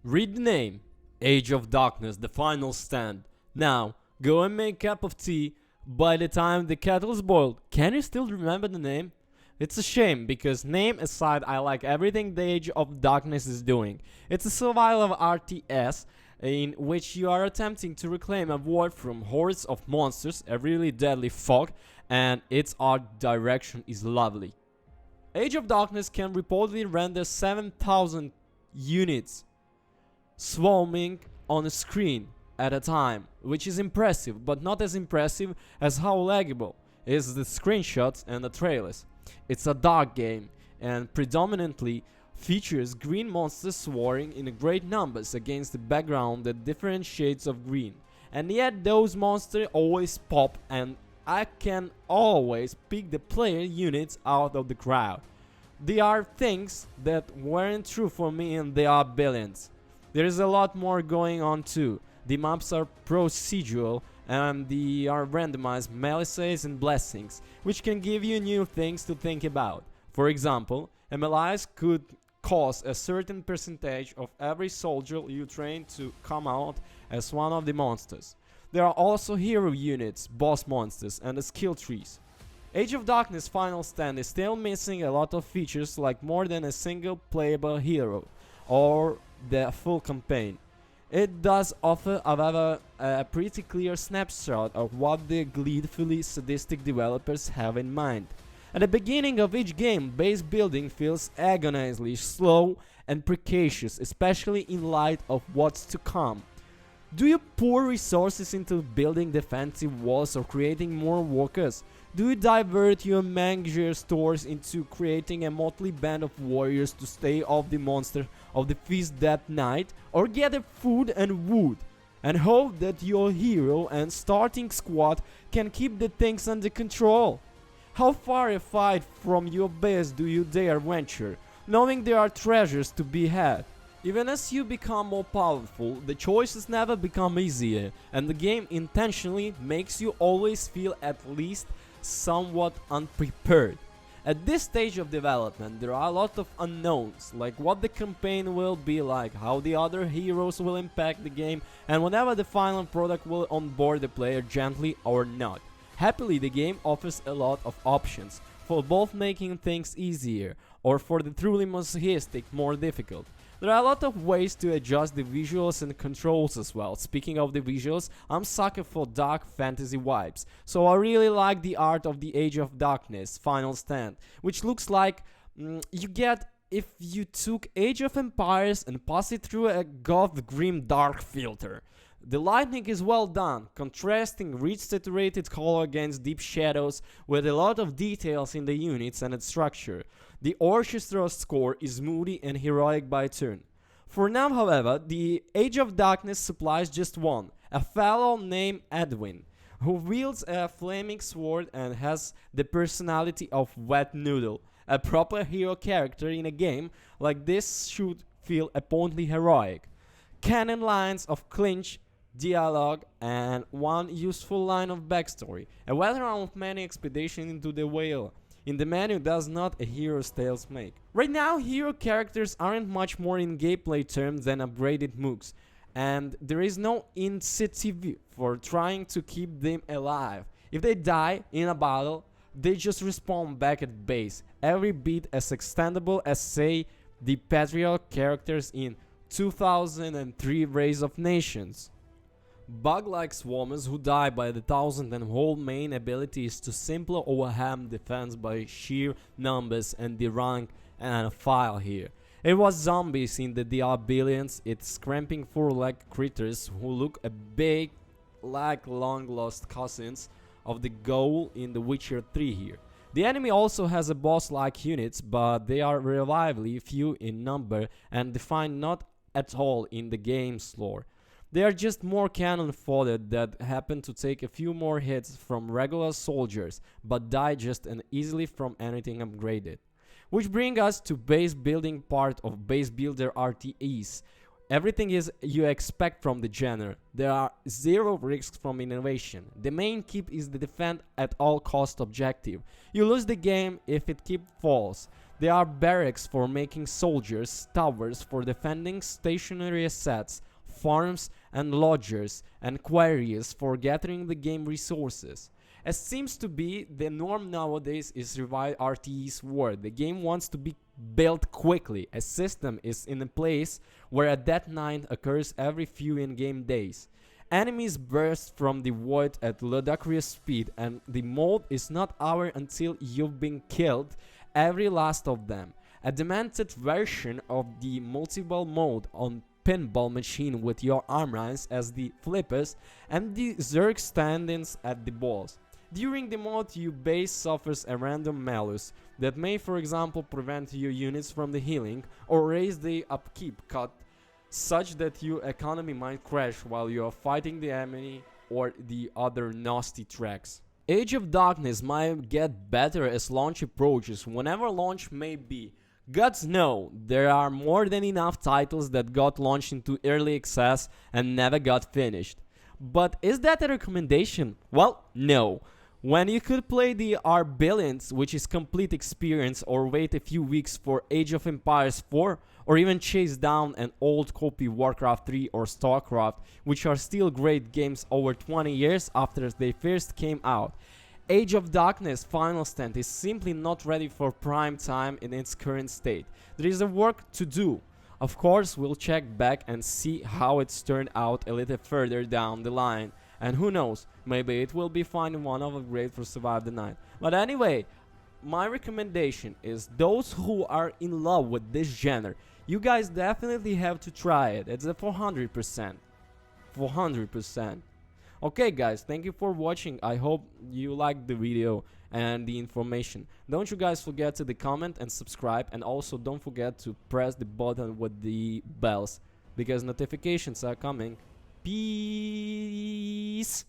Read the name. Age of Darkness, the final stand. Now, go and make a cup of tea. By the time the kettle's boiled, can you still remember the name? It's a shame, because name aside, I like everything the Age of Darkness is doing. It's a survival RTS in which you are attempting to reclaim a world from hordes of monsters, a really deadly fog, and its art direction is lovely. Age of Darkness can reportedly render 7,000 units swarming on a screen at a time, which is impressive, but not as impressive as how legible is the screenshots and the trailers. It's a dark game and predominantly features green monsters soaring in great numbers against the background at different shades of green. And yet those monsters always pop, and I can always pick the player units out of the crowd. There are things that weren't true for me, and there are billions. There is a lot more going on too. The maps are procedural and they are randomized melees and blessings, which can give you new things to think about. For example, melees could cause a certain percentage of every soldier you train to come out as one of the monsters. There are also hero units, boss monsters, and the skill trees. Age of Darkness Final Stand is still missing a lot of features like more than a single playable hero or the full campaign. It does offer, however, a pretty clear snapshot of what the gleefully sadistic developers have in mind. At the beginning of each game, base building feels agonizingly slow and precarious, especially in light of what's to come. Do you pour resources into building defensive walls or creating more workers? Do you divert your manager stores into creating a motley band of warriors to stay off the monster of the feast that night? Or gather food and wood and hope that your hero and starting squad can keep the things under control? How far afield from your base do you dare venture, knowing there are treasures to be had? Even as you become more powerful, the choices never become easier, and the game intentionally makes you always feel at least somewhat unprepared. At this stage of development, there are a lot of unknowns, like what the campaign will be like, how the other heroes will impact the game, and whenever the final product will onboard the player gently or not. Happily, the game offers a lot of options, for both making things easier, or for the truly masochistic more difficult. There are a lot of ways to adjust the visuals and controls as well. Speaking of the visuals, I'm sucker for dark fantasy vibes, so I really like the art of the Age of Darkness Final Stand, which looks like you get if you took Age of Empires and pass it through a goth grim dark filter. The lighting is well done, contrasting rich saturated color against deep shadows with a lot of details in the units and its structure. The orchestral score is moody and heroic by turn. For now, however, the Age of Darkness supplies just one, a fellow named Edwin, who wields a flaming sword and has the personality of Wet Noodle. A proper hero character in a game like this should feel apparently heroic. Canon lines of clinch, dialogue, and one useful line of backstory. A veteran of many expeditions into the whale. In the menu does not a hero's tales make. Right now, hero characters aren't much more in gameplay terms than upgraded mooks, and there is no incentive for trying to keep them alive. If they die in a battle, they just respawn back at base, every bit as extendable as, say, the patriarch characters in 2003 Race of Nations. Bug-like swarmers who die by the thousand and whole main ability is to simply overwhelm defense by sheer numbers and the rank and file here. It was zombies in the DR billions, it's cramping four-legged critters who look a bit like long-lost cousins of the ghoul in The Witcher 3 here. The enemy also has a boss-like units, but they are relatively few in number and defined not at all in the game's lore. They are just more cannon fodder that happen to take a few more hits from regular soldiers, but die just as easily from anything upgraded. Which brings us to base building part of base builder RTEs. Everything is you expect from the genre. There are zero risks from innovation. The main keep is the defend at all cost objective. You lose the game if it keep falls. They are barracks for making soldiers, towers for defending stationary assets, farms and lodgers, and quarries for gathering the game resources. As seems to be the norm nowadays is revive RTE's word. The game wants to be built quickly. A system is in a place where a death knight occurs every few in-game days. Enemies burst from the void at ludicrous speed, and the mode is not over until you've been killed, every last of them. A demented version of the multiple mode on pinball machine with your armrines as the flippers and the zerg stand-ins at the balls. During the mode, your base suffers a random malus that may, for example, prevent your units from the healing or raise the upkeep cut such that your economy might crash while you are fighting the enemy or the other nasty tracks. Age of Darkness might get better as launch approaches, whenever launch may be. Gods know, there are more than enough titles that got launched into early access and never got finished. But is that a recommendation? Well, no. When you could play the biomes, which is complete experience, or wait a few weeks for Age of Empires 4, or even chase down an old copy Warcraft 3 or StarCraft, which are still great games over 20 years after they first came out. Age of Darkness Final Stand is simply not ready for prime time in its current state. There is a work to do. Of course, we'll check back and see how it's turned out a little further down the line. And who knows, maybe it will be finding one of a grade for Survive the Night. But anyway, my recommendation is those who are in love with this genre, you guys definitely have to try it. It's a 400%. 400%. Okay guys, thank you for watching. I hope you liked the video and the information. Don't you guys forget to comment and subscribe, and also don't forget to press the button with the bells because notifications are coming. Peace.